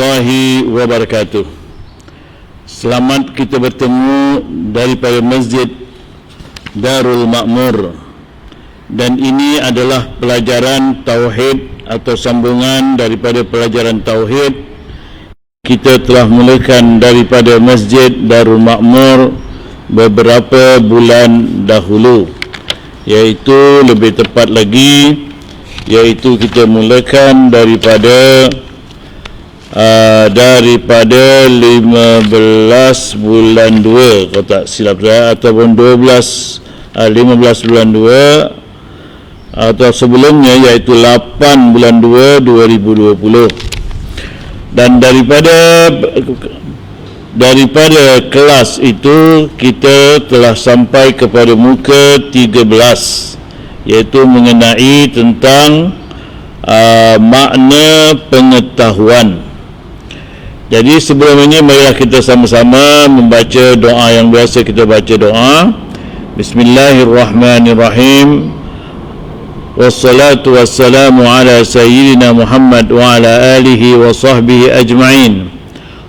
warahmatullahi wabarakatuh. Selamat kita bertemu daripada Masjid Darul Ma'mur, dan ini adalah pelajaran Tauhid atau sambungan daripada pelajaran Tauhid. Kita telah mulakan daripada Masjid Darul Ma'mur beberapa bulan dahulu, iaitu lebih tepat lagi, iaitu kita mulakan daripada 15 bulan 2 kalau tak silap saya, ataupun 15 bulan 2 atau sebelumnya, iaitu 8 bulan 2 2020. Dan daripada kelas itu kita telah sampai kepada muka 13, iaitu mengenai tentang makna pengetahuan. Jadi sebelum ini, marilah kita sama-sama membaca doa yang biasa kita baca, doa Bismillahirrahmanirrahim. Wassalatu wassalamu ala sayyidina Muhammad wa ala alihi wa sahbihi ajma'in.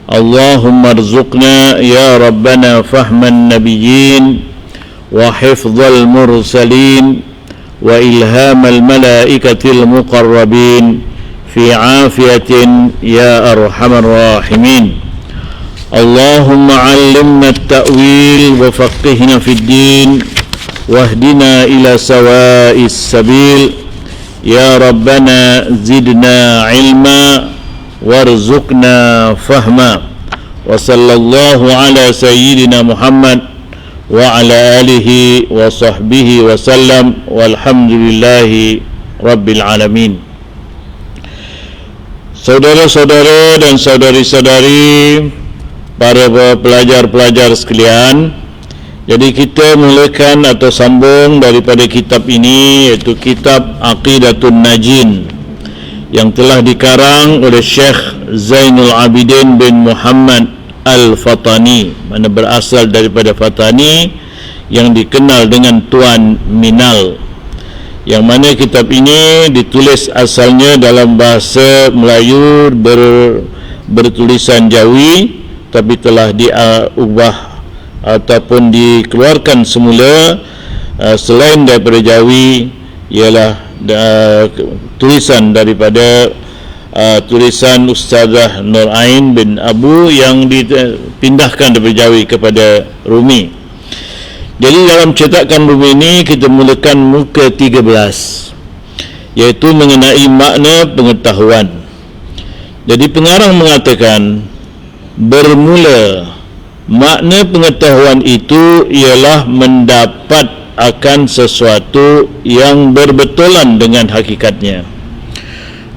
Allahumma arzuqna ya Rabbana fahman nabiyyin wa hifdzal mursalin wa ilhamal malaikatil muqarrabin fi afiyatin ya arhamar rahimin. Allahumma 'allimna at-ta'wil wa faqihna fid din wahdina ila sawa'is sabil ya rabbana zidna ilma warzuqna fahma. Wa sallallahu ala sayyidina Muhammad wa ala alihi wa sahbihi wa sallam walhamdulillahi rabbil alamin. Saudara-saudara dan saudari-saudari, para pelajar-pelajar sekalian, jadi kita mulakan atau sambung daripada kitab ini, iaitu kitab Aqidatun Najin, yang telah dikarang oleh Syekh Zainul Abidin bin Muhammad Al-Fatani, mana berasal daripada Fatani, yang dikenal dengan Tuan Minal, yang mana kitab ini ditulis asalnya dalam bahasa Melayu bertulisan Jawi, tapi telah diubah ataupun dikeluarkan semula selain daripada Jawi, ialah tulisan daripada tulisan Ustazah Nur Ain bin Abu yang dipindahkan daripada Jawi kepada Rumi. Jadi dalam cetakan Rumi ini kita mulakan muka 13, iaitu mengenai makna pengetahuan. Jadi pengarang mengatakan, bermula makna pengetahuan itu ialah mendapat akan sesuatu yang berbetulan dengan hakikatnya.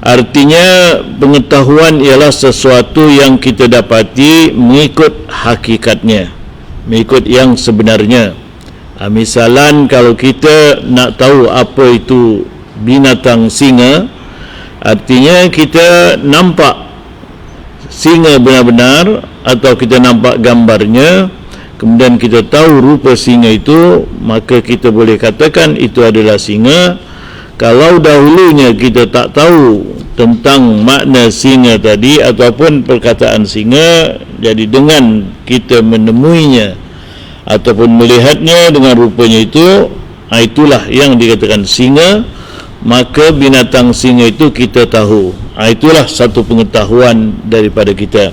Artinya pengetahuan ialah sesuatu yang kita dapati mengikut hakikatnya, mengikut yang sebenarnya. Misalan, kalau kita nak tahu apa itu binatang singa, artinya kita nampak singa benar-benar, atau kita nampak gambarnya, kemudian kita tahu rupa singa itu, maka kita boleh katakan itu adalah singa. Kalau dahulunya kita tak tahu tentang makna singa tadi ataupun perkataan singa, jadi dengan kita menemuinya ataupun melihatnya dengan rupanya itu, itulah yang dikatakan singa, maka binatang singa itu kita tahu. Itulah satu pengetahuan daripada kita.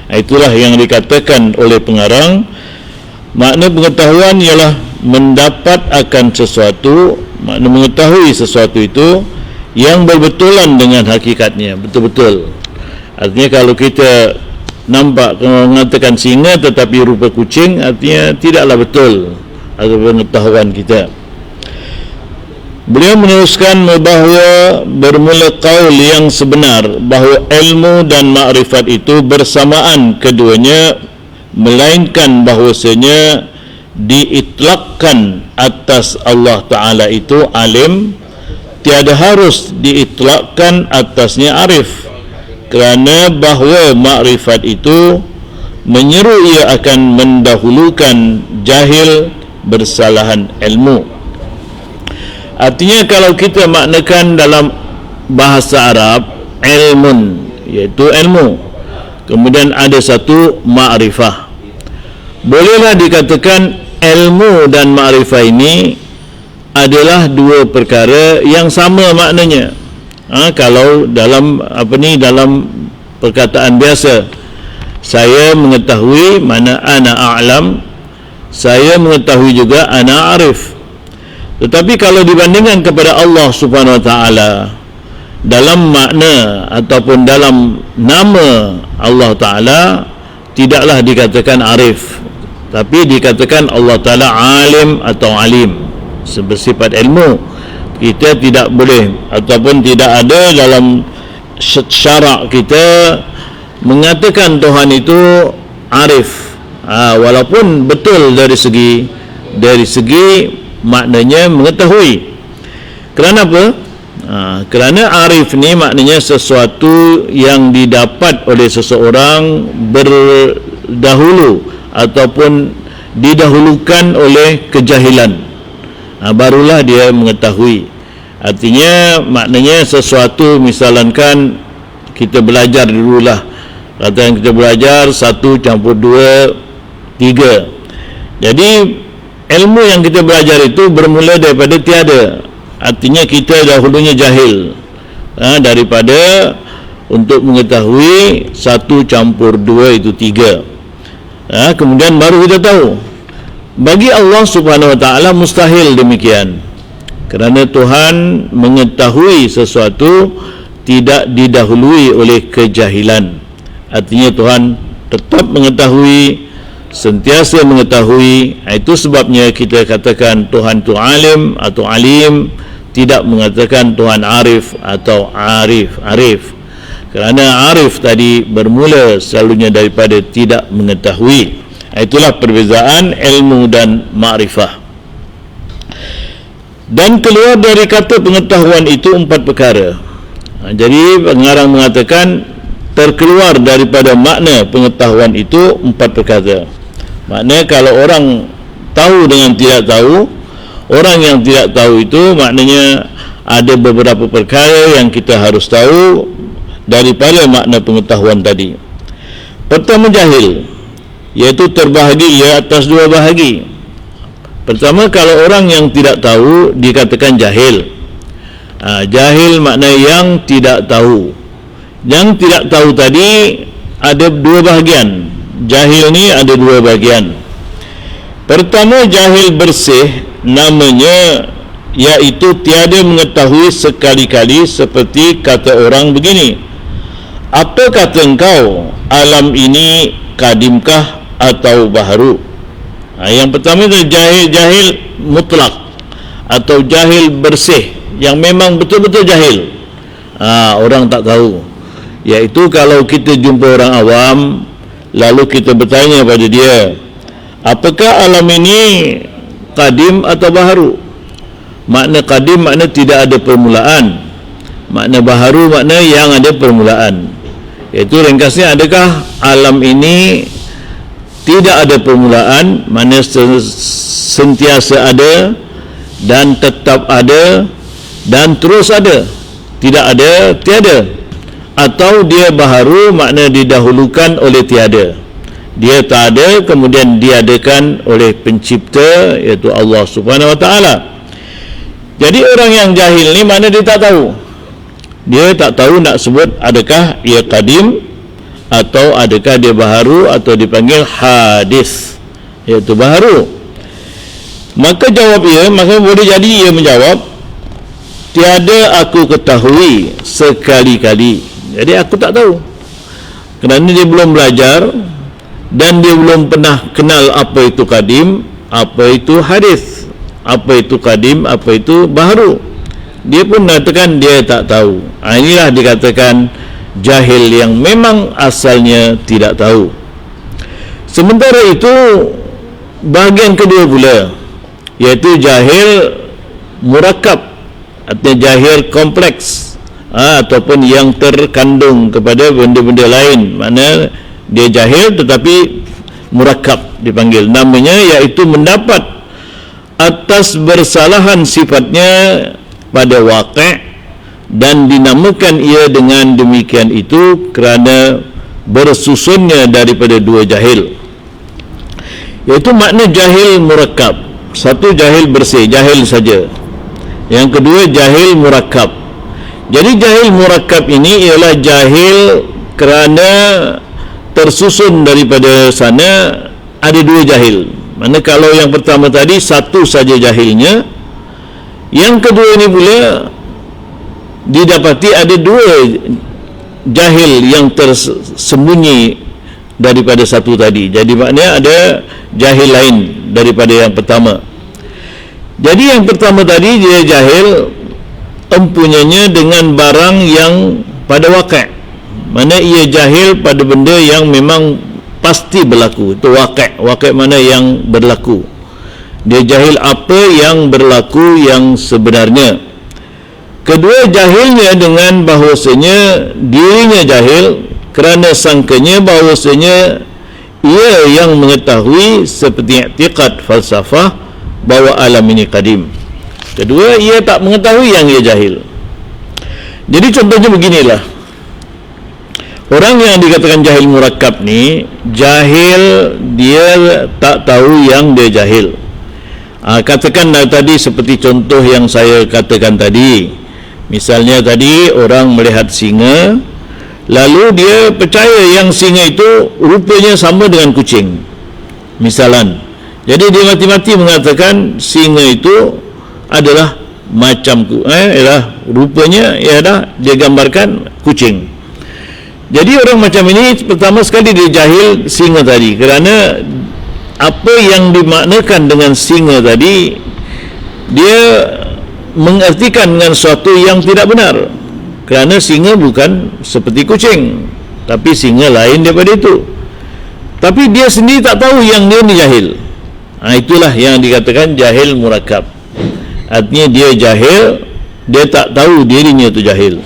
Itulah yang dikatakan oleh pengarang, makna pengetahuan ialah mendapat akan sesuatu, makna mengetahui sesuatu itu yang berbetulan dengan hakikatnya, betul-betul. Artinya kalau kita nampak mengatakan singa tetapi rupa kucing, artinya tidaklah betul atau pengetahuan kita. Beliau meneruskan bahawa bermula qaul yang sebenar bahawa ilmu dan makrifat itu bersamaan keduanya, melainkan bahawasanya diitlakkan atas Allah Ta'ala itu alim, tiada harus diitlakkan atasnya arif, kerana bahawa makrifat itu menyeru ia akan mendahulukan jahil bersalahan ilmu. Artinya kalau kita maknakan dalam bahasa Arab ilmun, iaitu ilmu, kemudian ada satu ma'rifah. Bolehlah dikatakan ilmu dan ma'rifah ini adalah dua perkara yang sama maknanya. Kalau dalam dalam perkataan biasa, saya mengetahui mana ana a'lam, saya mengetahui juga ana arif. Tetapi kalau dibandingkan kepada Allah Subhanahu wa taala, dalam makna ataupun dalam nama Allah taala tidaklah dikatakan arif, tapi dikatakan Allah taala alim atau alim, bersifat ilmu. Kita tidak boleh ataupun tidak ada dalam syarak kita mengatakan Tuhan itu arif, walaupun betul dari segi maknanya mengetahui. Kerana apa? Kerana arif ni maknanya sesuatu yang didapat oleh seseorang berdahulu ataupun didahulukan oleh kejahilan, barulah dia mengetahui. Artinya maknanya sesuatu, misalkan kita belajar dululah, katakan kita belajar 1 campur 2 3. Jadi ilmu yang kita belajar itu bermula daripada tiada. Artinya kita dahulunya jahil, daripada untuk mengetahui 1 campur 2 itu 3. Kemudian baru kita tahu. Bagi Allah Subhanahu wa taala mustahil demikian, kerana Tuhan mengetahui sesuatu tidak didahului oleh kejahilan. Artinya Tuhan tetap mengetahui, sentiasa mengetahui. Itu sebabnya kita katakan Tuhan itu alim atau alim, tidak mengatakan Tuhan arif atau arif. Kerana arif tadi bermula selalunya daripada tidak mengetahui. Itulah perbezaan ilmu dan ma'rifah. Dan keluar dari kata pengetahuan itu 4 perkara. Jadi pengarang mengatakan terkeluar daripada makna pengetahuan itu 4 perkara. Maknanya kalau orang tahu dengan tidak tahu, orang yang tidak tahu itu maknanya ada beberapa perkara yang kita harus tahu daripada makna pengetahuan tadi. Pertama, jahil, iaitu terbahagi atas 2 bahagi. Pertama, kalau orang yang tidak tahu dikatakan jahil. Jahil makna yang tidak tahu. Yang tidak tahu tadi ada 2 bahagian. Jahil ni ada 2 bahagian. Pertama, jahil bersih, namanya iaitu tiada mengetahui sekali-kali, seperti kata orang begini, apa kata engkau, alam ini kadimkah atau baharu? Yang pertama itu jahil mutlak atau jahil bersih, yang memang betul-betul jahil, orang tak tahu. Iaitu kalau kita jumpa orang awam, lalu kita bertanya pada dia, apakah alam ini kadim atau baharu? Makna kadim makna tidak ada permulaan, makna baharu makna yang ada permulaan. Iaitu ringkasnya, adakah alam ini tidak ada permulaan, makna sentiasa ada dan tetap ada dan terus ada, tidak ada tiada. Atau dia baharu, makna didahulukan oleh tiada, dia tak ada kemudian diadakan oleh pencipta, iaitu Allah Subhanahu wa taala. Jadi orang yang jahil ni makna dia tak tahu. Dia tak tahu nak sebut adakah ia kadim atau adakah dia baharu, atau dipanggil hadis, iaitu baharu. Maka jawab ia, maka boleh jadi ia menjawab, tiada aku ketahui sekali-kali. Jadi aku tak tahu, kerana dia belum belajar dan dia belum pernah kenal apa itu kadim, apa itu hadis, apa itu kadim, apa itu baharu. Dia pun mengatakan dia tak tahu. Inilah dikatakan jahil yang memang asalnya tidak tahu. Sementara itu, bahagian kedua pula, iaitu jahil murakkab, artinya jahil kompleks, ataupun yang terkandung kepada benda-benda lain. Makna dia jahil tetapi murakkab dipanggil. Namanya iaitu mendapat atas bersalahan sifatnya pada waqi', dan dinamakan ia dengan demikian itu kerana bersusunnya daripada dua jahil, iaitu makna jahil murakkab. Satu, jahil bersih, jahil saja. Yang kedua, jahil murakkab. Jadi jahil murakkab ini ialah jahil kerana tersusun daripada sana ada dua jahil. Mana kalau yang pertama tadi satu saja jahilnya, yang kedua ini pula didapati ada dua jahil yang tersembunyi daripada satu tadi. Jadi maknanya ada jahil lain daripada yang pertama. Jadi yang pertama tadi dia jahil empunyanya dengan barang yang pada waqi'. Mana ia jahil pada benda yang memang pasti berlaku. Itu waqi'. Waqi' mana yang berlaku. Dia jahil apa yang berlaku yang sebenarnya. Kedua, jahilnya dengan bahawasanya dirinya jahil kerana sangkanya bahawasanya ia yang mengetahui seperti i'tiqad falsafah bahawa alam ini qadim. Kedua, ia tak mengetahui yang ia jahil. Jadi contohnya beginilah. Orang yang dikatakan jahil murakkab ni, jahil dia tak tahu yang dia jahil. Katakan tadi seperti contoh yang saya katakan tadi. Misalnya tadi orang melihat singa, lalu dia percaya yang singa itu rupanya sama dengan kucing. Misalan. Jadi dia mati-mati mengatakan singa itu adalah macam rupanya dia gambarkan kucing. Jadi orang macam ini pertama sekali dia jahil singa tadi, kerana apa yang dimaknakan dengan singa tadi dia mengartikan dengan sesuatu yang tidak benar, kerana singa bukan seperti kucing, tapi singa lain daripada itu. Tapi dia sendiri tak tahu yang dia ni jahil. Itulah yang dikatakan jahil murakkab. Artinya dia jahil, dia tak tahu dirinya itu jahil.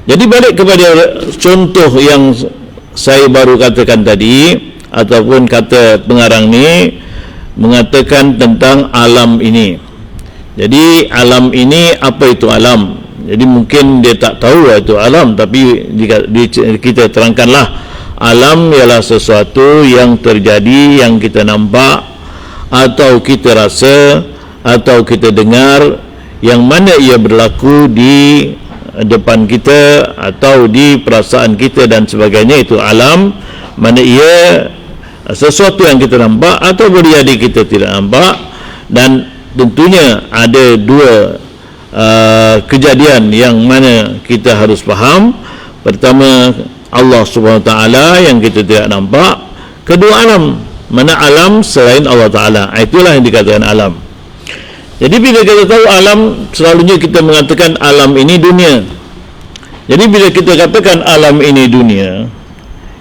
Jadi balik kepada contoh yang saya baru katakan tadi, ataupun kata pengarang ni mengatakan tentang alam ini. Jadi alam ini, apa itu alam? Jadi mungkin dia tak tahu itu alam, tapi kita terangkanlah. Alam ialah sesuatu yang terjadi, yang kita nampak atau kita rasa atau kita dengar, yang mana ia berlaku di depan kita atau di perasaan kita dan sebagainya. Itu alam, mana ia sesuatu yang kita nampak atau boleh jadi kita tidak nampak. Dan tentunya ada dua kejadian yang mana kita harus faham. Pertama, Allah Subhanahu Wa Taala yang kita tidak nampak. Kedua, alam, mana alam selain Allah Taala. Itulah yang dikatakan alam. Jadi bila kita tahu alam, selalunya kita mengatakan alam ini dunia. Jadi bila kita katakan alam ini dunia,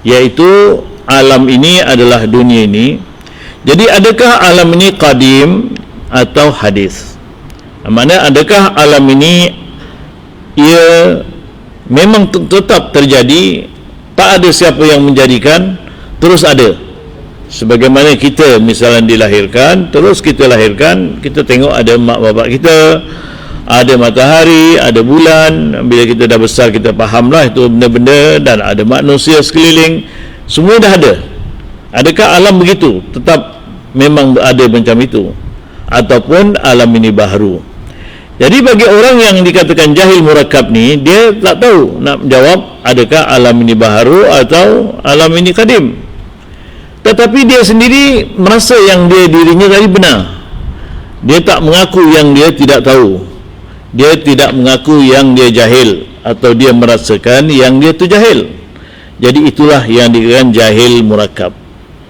iaitu alam ini adalah dunia ini. Jadi adakah alam ini qadim atau hadis? Maksudnya adakah alam ini ia memang tetap terjadi, tak ada siapa yang menjadikan, terus ada? Sebagaimana kita misalnya dilahirkan, terus kita lahirkan, kita tengok ada mak bapak kita, ada matahari, ada bulan. Bila kita dah besar, kita fahamlah itu benda-benda, dan ada manusia sekeliling, semua dah ada. Adakah alam begitu? Tetap memang ada macam itu, ataupun alam ini baharu? Jadi bagi orang yang dikatakan jahil murakkab ni, dia tak tahu nak jawab adakah alam ini baharu atau alam ini qadim. Tetapi dia sendiri merasa yang dirinya tadi benar. Dia tak mengaku yang dia tidak tahu. Dia tidak mengaku yang dia jahil, atau dia merasakan yang dia tu jahil. Jadi itulah yang dikatakan jahil murakkab.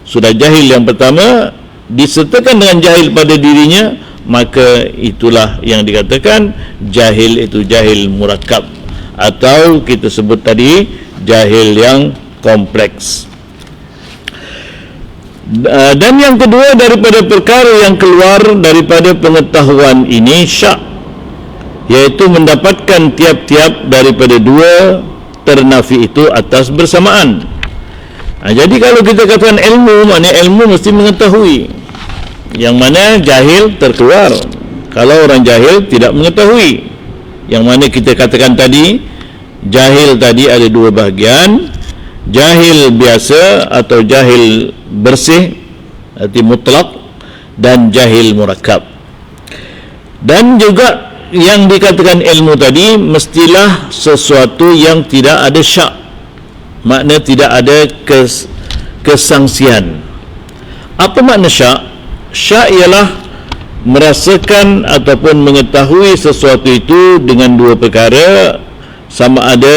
Sudah jahil yang pertama disertakan dengan jahil pada dirinya, maka itulah yang dikatakan jahil, itu jahil murakkab, atau kita sebut tadi jahil yang kompleks. Dan yang kedua, daripada perkara yang keluar daripada pengetahuan ini syak, iaitu mendapatkan tiap-tiap daripada dua ternafi itu atas bersamaan. Jadi kalau kita katakan ilmu, maknanya ilmu mesti mengetahui, yang mana jahil terkeluar. Kalau orang jahil tidak mengetahui, yang mana kita katakan tadi, jahil tadi ada dua bahagian. jahil biasa atau jahil bersih, arti mutlak, dan jahil murakkab. Dan juga yang dikatakan ilmu tadi mestilah sesuatu yang tidak ada syak, makna tidak ada kesangsian. Apa makna syak? Syak ialah merasakan ataupun mengetahui sesuatu itu dengan dua perkara, sama ada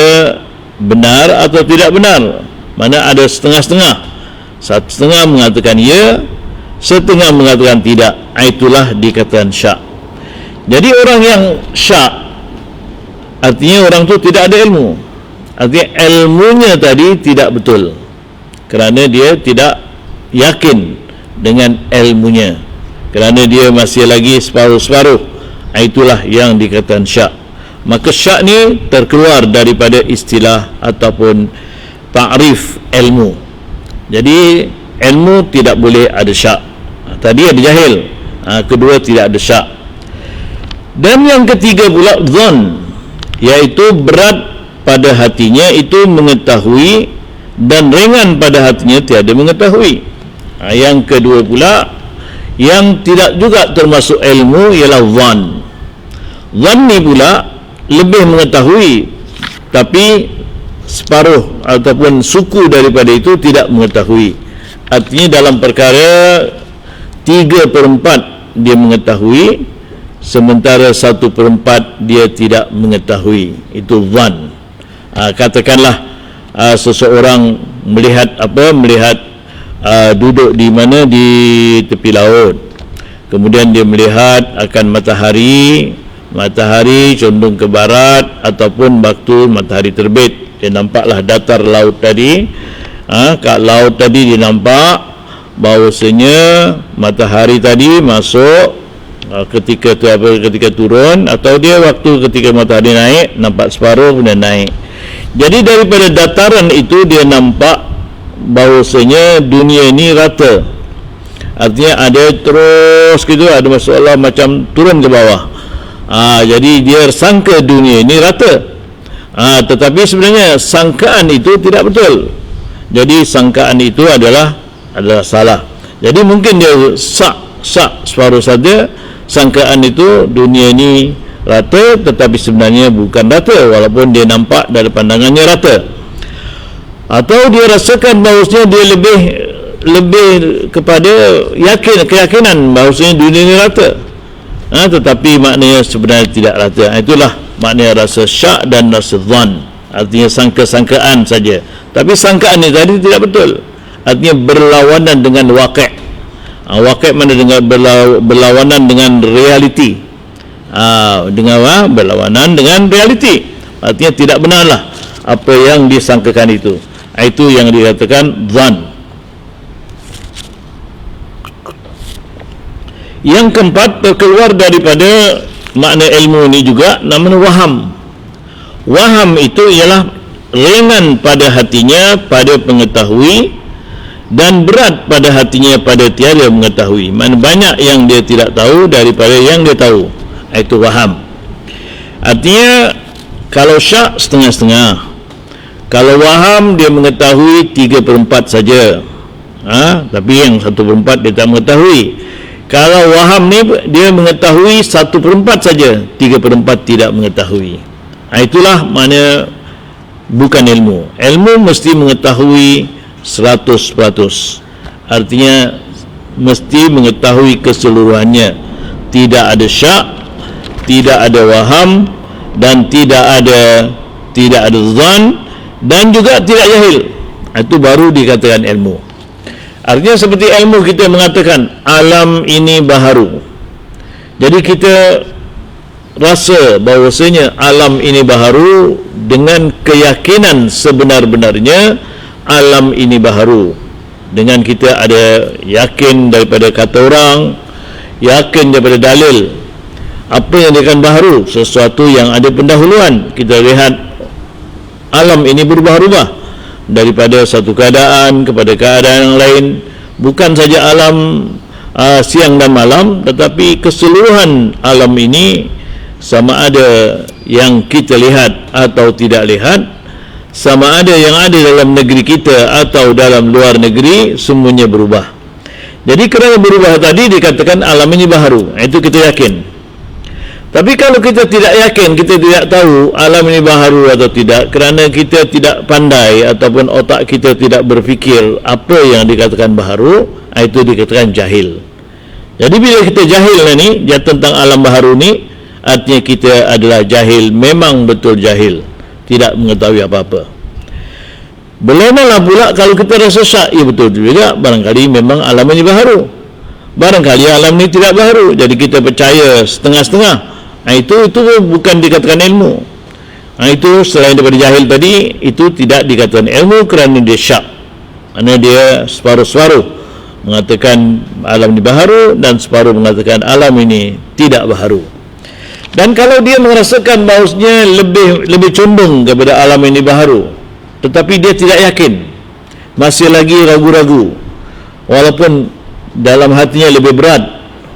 benar atau tidak benar. Mana ada setengah-setengah, setengah mengatakan ya, setengah mengatakan tidak. Itulah dikatakan syak. Jadi orang yang syak, artinya orang tu tidak ada ilmu. Artinya ilmunya tadi tidak betul, kerana dia tidak yakin dengan ilmunya, kerana dia masih lagi separuh-separuh. Itulah yang dikatakan syak. Maka syak ni terkeluar daripada istilah ataupun ta'rif ilmu. Jadi ilmu tidak boleh ada syak. Tadi ada jahil, kedua tidak ada syak. Dan yang ketiga pula zon, iaitu berat pada hatinya itu mengetahui dan ringan pada hatinya tiada mengetahui. Yang kedua pula yang tidak juga termasuk ilmu ialah zon. Zon ni pula lebih mengetahui tapi separuh ataupun suku daripada itu tidak mengetahui. Artinya dalam perkara 3/4 dia mengetahui, sementara 1/4 dia tidak mengetahui. Itu zan. Katakanlah seseorang melihat duduk di mana, di tepi laut, kemudian dia melihat akan matahari condong ke barat ataupun waktu matahari terbit. Dia nampaklah datar laut tadi. Kat laut tadi dia nampak bahawasanya matahari tadi masuk ketika turun, atau dia waktu ketika matahari naik, nampak separuh kemudian naik. Jadi daripada dataran itu dia nampak bahawasanya dunia ini rata. Artinya ada terus gitu, ada masalah macam turun ke bawah. Jadi dia sangka dunia ini rata. Tetapi sebenarnya sangkaan itu tidak betul. Jadi sangkaan itu adalah salah. Jadi mungkin dia separuh saja sangkaan itu dunia ini rata, tetapi sebenarnya bukan rata, walaupun dia nampak dari pandangannya rata. Atau dia rasakan bahawasanya dia lebih kepada keyakinan bahawasanya dunia ini rata, tetapi maknanya sebenarnya tidak rata. Itulah maknanya rasa syak dan rasa zan. Artinya sangka-sangkaan saja, tapi sangkaan ini tadi tidak betul. Artinya berlawanan dengan waqi'. Waqi' mana dengan berlawanan dengan realiti. Berlawanan dengan realiti. Artinya tidak benarlah apa yang disangkakan itu. Itu yang dikatakan zan. Yang keempat, terkeluar daripada makna ilmu ini juga namanya waham. Waham itu ialah ringan pada hatinya pada pengetahui dan berat pada hatinya pada tiada mengetahui. Mana banyak yang dia tidak tahu daripada yang dia tahu. Itu waham. Artinya kalau syak setengah-setengah, kalau waham dia mengetahui 3/4 saja, tapi yang 1/4 dia tak mengetahui. Kalau waham ni dia mengetahui 1/4 saja, 3/4 tidak mengetahui. Itulah mana bukan ilmu. Ilmu mesti mengetahui 100%. Artinya mesti mengetahui keseluruhannya. Tidak ada syak, tidak ada waham, dan tidak ada zan, dan juga tidak jahil. Itu baru dikatakan ilmu. Artinya seperti ilmu kita mengatakan alam ini baharu. Jadi kita rasa bahawasanya alam ini baharu dengan keyakinan sebenar-benarnya alam ini baharu. Dengan kita ada yakin daripada kata orang, yakin daripada dalil. Apa yang dikatakan baharu? Sesuatu yang ada pendahuluan. Kita lihat alam ini berubah-ubah daripada satu keadaan kepada keadaan yang lain. Bukan saja alam siang dan malam, tetapi keseluruhan alam ini sama ada yang kita lihat atau tidak lihat, sama ada yang ada dalam negeri kita atau dalam luar negeri, semuanya berubah. Jadi kerana berubah tadi dikatakan alam ini baharu, itu kita yakin. Tapi kalau kita tidak yakin, kita tidak tahu alam ini baharu atau tidak, kerana kita tidak pandai ataupun otak kita tidak berfikir apa yang dikatakan baharu, itu dikatakan jahil. Jadi bila kita jahil ni dia tentang alam baharu ni, artinya kita adalah jahil, memang betul jahil, tidak mengetahui apa-apa. Bagaimana pula kalau kita rasa syak, ya betul juga, barangkali memang alam ini baharu, barangkali alam ini tidak baharu, jadi kita percaya setengah-setengah. Itu bukan dikatakan ilmu. Itu selain daripada jahil tadi, itu tidak dikatakan ilmu kerana dia syak, kerana dia separuh-separuh mengatakan alam ini baharu dan separuh mengatakan alam ini tidak baharu. Dan kalau dia merasakan bahawasanya lebih condong kepada alam ini baharu, tetapi dia tidak yakin, masih lagi ragu-ragu, walaupun dalam hatinya lebih berat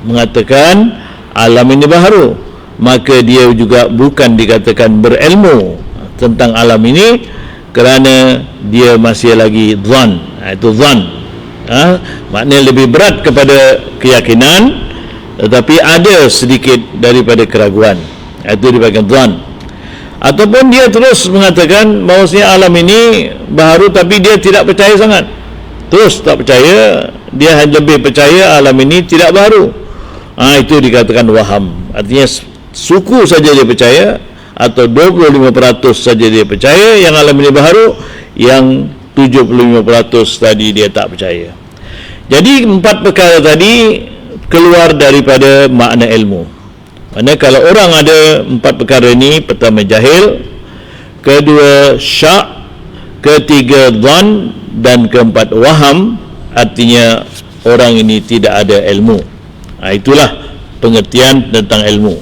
mengatakan alam ini baharu, maka dia juga bukan dikatakan berilmu tentang alam ini, kerana dia masih lagi zan. Itu zan, maknanya lebih berat kepada keyakinan, tetapi ada sedikit daripada keraguan. Itu dipanggil zan. Ataupun dia terus mengatakan bahawasanya alam ini baharu, tapi dia tidak percaya sangat, terus tak percaya, dia hanya lebih percaya alam ini tidak baharu. Itu dikatakan waham, artinya suku saja dia percaya, atau 25% saja dia percaya yang alam ini baharu, yang 75% tadi dia tak percaya. Jadi 4 perkara tadi keluar daripada makna ilmu. Maksudnya kalau orang ada 4 perkara ini, pertama jahil, kedua syak, ketiga dhan, dan keempat waham, artinya orang ini tidak ada ilmu. Itulah pengertian tentang ilmu.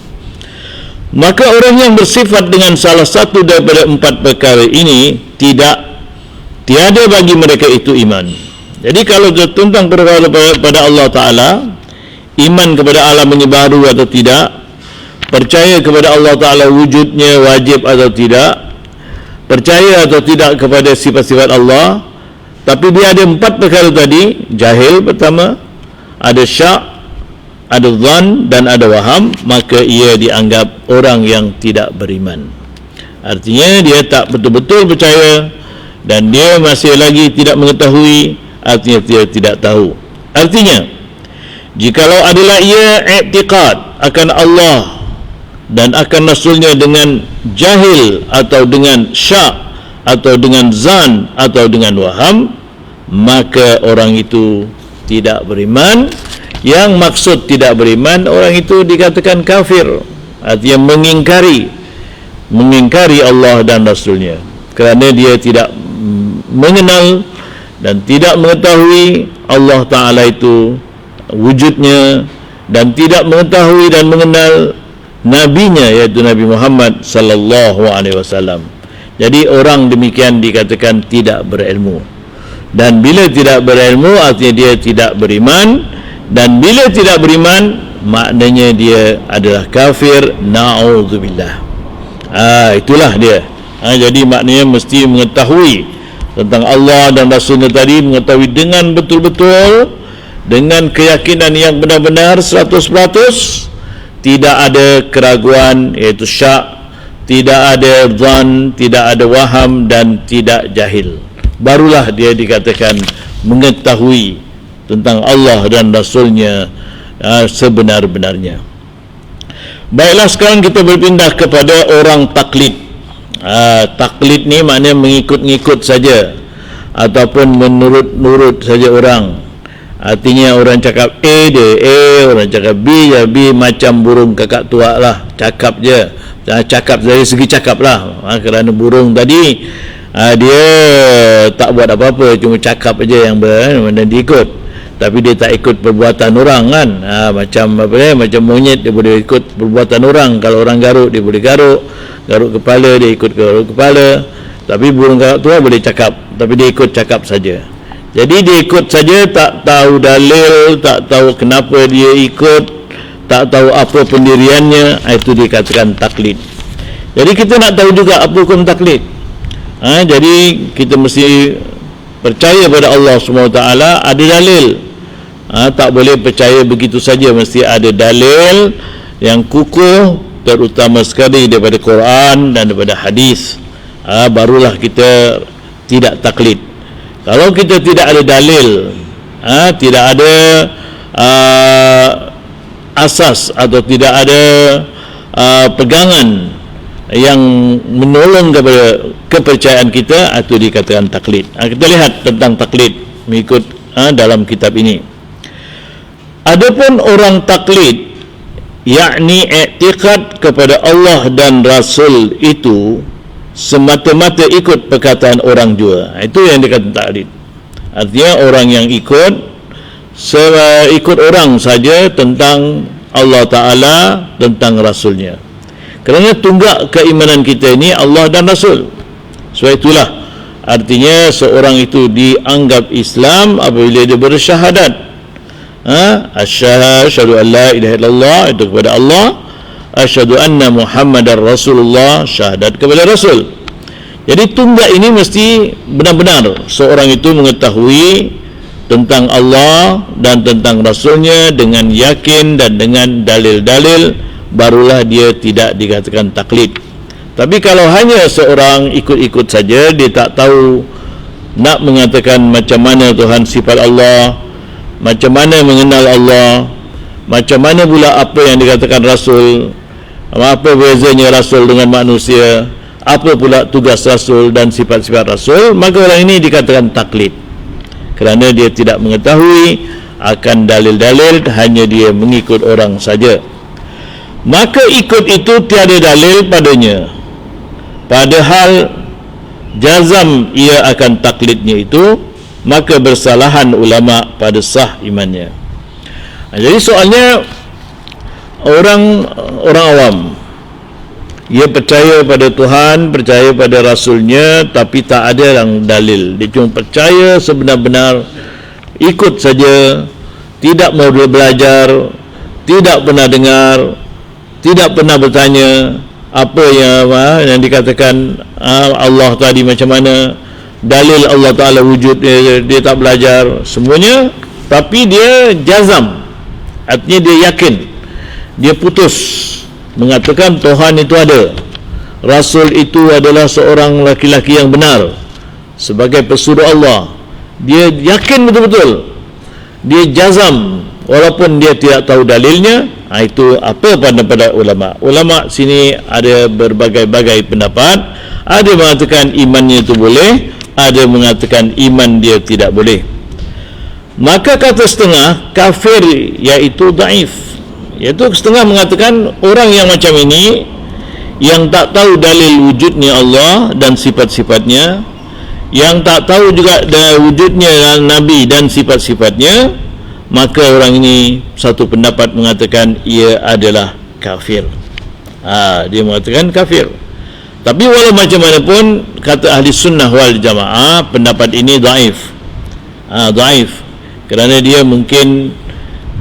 Maka orang yang bersifat dengan salah satu daripada 4 perkara ini, tiada bagi mereka itu iman. Jadi kalau tentang perkara pada Allah Ta'ala, iman kepada alam ini baharu atau tidak, percaya kepada Allah Ta'ala wujudnya wajib atau tidak, percaya atau tidak kepada sifat-sifat Allah, tapi dia ada 4 perkara tadi, jahil pertama, ada syak, ada zan, dan ada waham, maka ia dianggap orang yang tidak beriman. Artinya dia tak betul-betul percaya, dan dia masih lagi tidak mengetahui, artinya dia tidak tahu. Artinya jikalau adalah ia i'tiqad akan Allah dan akan Rasulnya dengan jahil, atau dengan syak, atau dengan zan, atau dengan waham, maka orang itu tidak beriman. Yang maksud tidak beriman, orang itu dikatakan kafir, artinya mengingkari Allah dan Rasulnya, kerana dia tidak mengenal dan tidak mengetahui Allah Ta'ala itu wujudnya, dan tidak mengetahui dan mengenal nabinya, iaitu Nabi Muhammad sallallahu alaihi wasallam. Jadi orang demikian dikatakan tidak berilmu. Dan bila tidak berilmu, artinya dia tidak beriman, dan bila tidak beriman, maknanya dia adalah kafir, na'udzubillah. Itulah dia. Jadi maknanya mesti mengetahui tentang Allah dan Rasulnya tadi, mengetahui dengan betul-betul, dengan keyakinan yang benar-benar 100%, tidak ada keraguan, iaitu syak, tidak ada zan, tidak ada waham, dan tidak jahil. Barulah dia dikatakan mengetahui tentang Allah dan Rasulnya sebenar-benarnya. Baiklah, sekarang kita berpindah kepada orang taklid. Taklid ni maknanya mengikut-ngikut saja, ataupun menurut-nurut saja orang. Artinya orang cakap A dia A, orang cakap B dia B, macam burung kakak tua lah, cakap je. Cakap dari segi cakap lah, kerana burung tadi dia tak buat apa-apa, cuma cakap aja yang dan diikut, tapi dia tak ikut perbuatan orang kan. Macam macam monyet, dia boleh ikut perbuatan orang. Kalau orang garuk, dia boleh garuk kepala, dia ikut garuk kepala. Tapi burung kakak tua boleh cakap, tapi dia ikut cakap saja. Jadi dia ikut saja, tak tahu dalil, tak tahu kenapa dia ikut, tak tahu apa pendiriannya. Itu dikatakan taklid. Jadi kita nak tahu juga apa hukum taklid. Jadi kita mesti percaya pada Allah SWT ada dalil. Tak boleh percaya begitu saja, mesti ada dalil yang kukuh, terutama sekali daripada Quran dan daripada hadis. Barulah kita tidak taklid. Kalau kita tidak ada dalil, tidak ada asas atau tidak ada pegangan yang menolong kepada kepercayaan kita, itu dikatakan taklid. Kita lihat tentang taklid mengikut dalam kitab ini. Adapun orang taklid, yakni i'tiqad kepada Allah dan Rasul itu semata-mata ikut perkataan orang jua, itu yang dikatakan taklid. Artinya orang yang ikut orang saja tentang Allah Ta'ala, tentang Rasulnya. Kerana tunggak keimanan kita ini Allah dan Rasul. Sebab itulah artinya seorang itu dianggap Islam apabila dia bersyahadat. Asyhadu an la ilaha illallah, itu kepada Allah. Asyhadu anna Muhammadar Rasulullah, syahadat kepada Rasul. Jadi tunggak ini mesti benar-benar seorang itu mengetahui tentang Allah dan tentang Rasulnya dengan yakin dan dengan dalil-dalil, barulah dia tidak dikatakan taklid. Tapi kalau hanya seorang ikut-ikut saja, dia tak tahu nak mengatakan macam mana Tuhan sifat Allah, macam mana mengenal Allah, macam mana pula apa yang dikatakan Rasul, apa bezanya Rasul dengan manusia, apa pula tugas Rasul dan sifat-sifat Rasul, maka orang ini dikatakan taklid. Kerana dia tidak mengetahui akan dalil-dalil, hanya dia mengikut orang saja. Maka ikut itu tiada dalil padanya, padahal jazam ia akan taklidnya itu, maka bersalahan ulama pada sah imannya. Jadi soalnya orang awam, ia percaya pada Tuhan, percaya pada Rasulnya, tapi tak ada yang dalil. Dia cuma percaya sebenar-benar, ikut saja, tidak mau belajar, tidak pernah dengar, tidak pernah bertanya apa yang dikatakan Allah tadi macam mana, dalil Allah Ta'ala wujud, dia tak belajar semuanya. Tapi dia jazam, artinya dia yakin, dia putus mengatakan Tuhan itu ada, Rasul itu adalah seorang laki-laki yang benar sebagai pesuruh Allah. Dia yakin betul-betul, dia jazam walaupun dia tidak tahu dalilnya. Itu apa pendapat ulama. Ulama sini ada berbagai-bagai pendapat. Ada mengatakan imannya itu boleh, ada mengatakan iman dia tidak boleh. Maka kata setengah kafir, iaitu daif, iaitu setengah mengatakan orang yang macam ini, yang tak tahu dalil wujudnya Allah dan sifat-sifatnya, yang tak tahu juga wujudnya Nabi dan sifat-sifatnya, maka orang ini satu pendapat mengatakan ia adalah kafir. Dia mengatakan kafir. Tapi walau macam mana pun, kata ahli sunnah wal jamaah, pendapat ini daif. Daif kerana dia mungkin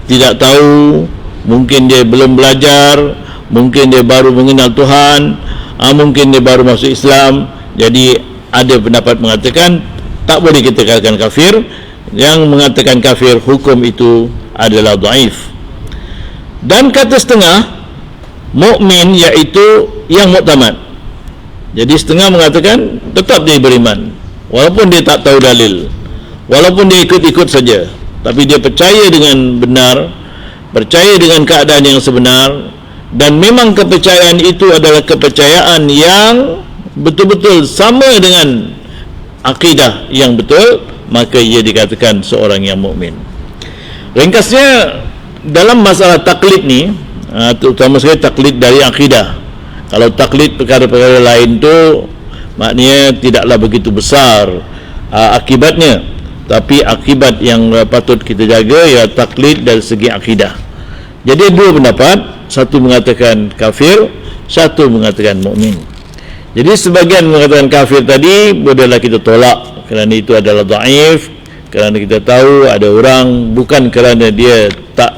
tidak tahu, mungkin dia belum belajar, mungkin dia baru mengenal Tuhan, mungkin dia baru masuk Islam. Jadi ada pendapat mengatakan tak boleh kita katakan kafir. Yang mengatakan kafir, hukum itu adalah dhaif. Dan kata setengah mukmin, iaitu yang muktamad. Jadi setengah mengatakan tetap dia beriman walaupun dia tak tahu dalil, walaupun dia ikut-ikut saja, tapi dia percaya dengan benar, percaya dengan keadaan yang sebenar, dan memang kepercayaan itu adalah kepercayaan yang betul-betul sama dengan akidah yang betul, maka ia dikatakan seorang yang mukmin. Ringkasnya, dalam masalah taklid ni, terutama sekali taklid dari akidah. Kalau taklid perkara-perkara lain tu maknanya tidaklah begitu besar akibatnya, tapi akibat yang patut kita jaga ialah taklid dari segi akidah. Jadi dua pendapat, satu mengatakan kafir, satu mengatakan mukmin. Jadi sebagian mengatakan kafir tadi bolehlah kita tolak kerana itu adalah dhaif, kerana kita tahu ada orang bukan kerana dia tak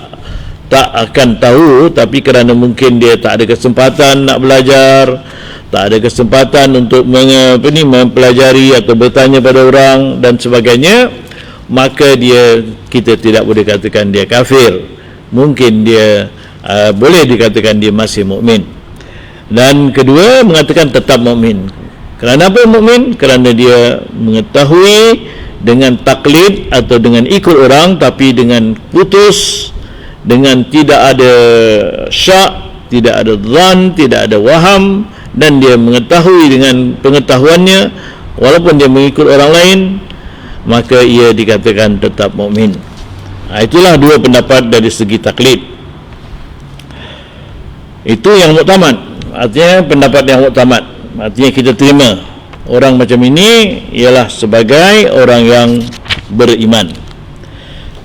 tak akan tahu, tapi kerana mungkin dia tak ada kesempatan nak belajar, tak ada kesempatan untuk mempelajari atau bertanya pada orang dan sebagainya, maka kita tidak boleh katakan dia kafir. Mungkin dia boleh dikatakan dia masih mukmin. Dan kedua, mengatakan tetap mukmin. Kerana apa mukmin? Kerana dia mengetahui dengan taklid atau dengan ikut orang, tapi dengan putus, dengan tidak ada syak, tidak ada zan, tidak ada waham, dan dia mengetahui dengan pengetahuannya walaupun dia mengikut orang lain, maka ia dikatakan tetap mukmin. Itulah dua pendapat dari segi taklid. Itu yang muktamad, artinya pendapat yang muktamad, artinya kita terima orang macam ini ialah sebagai orang yang beriman.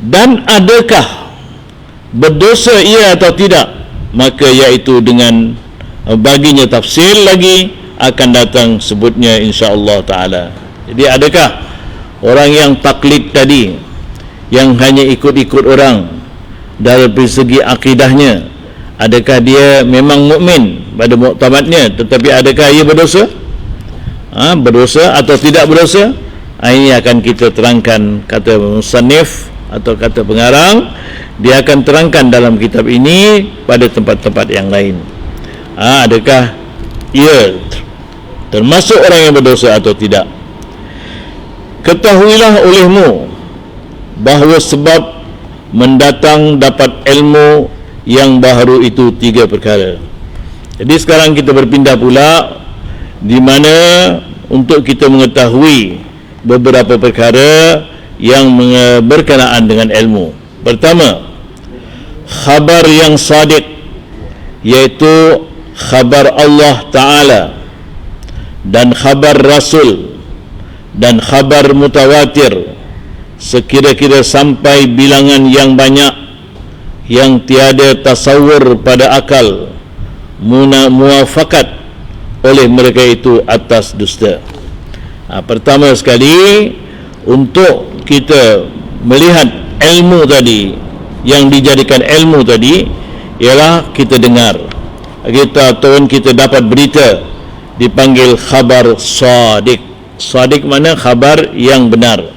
Dan adakah berdosa ia atau tidak? Maka iaitu dengan baginya tafsir lagi akan datang sebutnya insya-Allah taala. Jadi adakah orang yang taklid tadi, yang hanya ikut-ikut orang dari segi akidahnya, adakah dia memang mukmin pada muktamadnya, tetapi adakah ia berdosa? Berdosa atau tidak berdosa? Ini akan kita terangkan, kata musannif atau kata pengarang, dia akan terangkan dalam kitab ini pada tempat-tempat yang lain. Adakah ia termasuk orang yang berdosa atau tidak? Ketahuilah olehmu bahawa sebab mendatang dapat ilmu yang baharu itu 3 perkara. Jadi sekarang kita berpindah pula di mana untuk kita mengetahui beberapa perkara yang berkenaan dengan ilmu. Pertama, khabar yang sadiq, iaitu khabar Allah Ta'ala dan khabar Rasul dan khabar mutawatir sekira-kira sampai bilangan yang banyak, yang tiada tasawur pada akal, muafakat oleh mereka itu atas dusta. Pertama sekali, untuk kita melihat ilmu tadi, yang dijadikan ilmu tadi, ialah kita dengar, kita dapat berita, dipanggil khabar sadiq. Sadiq mana? Khabar yang benar.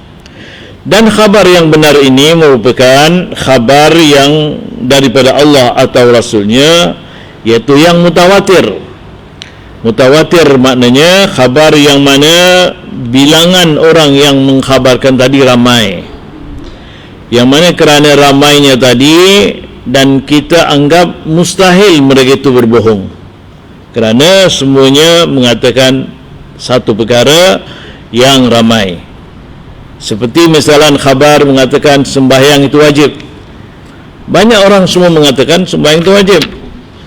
Dan khabar yang benar ini merupakan khabar yang daripada Allah atau Rasulnya, iaitu yang mutawatir. Mutawatir maknanya khabar yang mana bilangan orang yang mengkhabarkan tadi ramai, yang mana kerana ramainya tadi dan kita anggap mustahil mereka itu berbohong, kerana semuanya mengatakan satu perkara yang ramai. Seperti misalan khabar mengatakan sembahyang itu wajib, banyak orang semua mengatakan sembahyang itu wajib,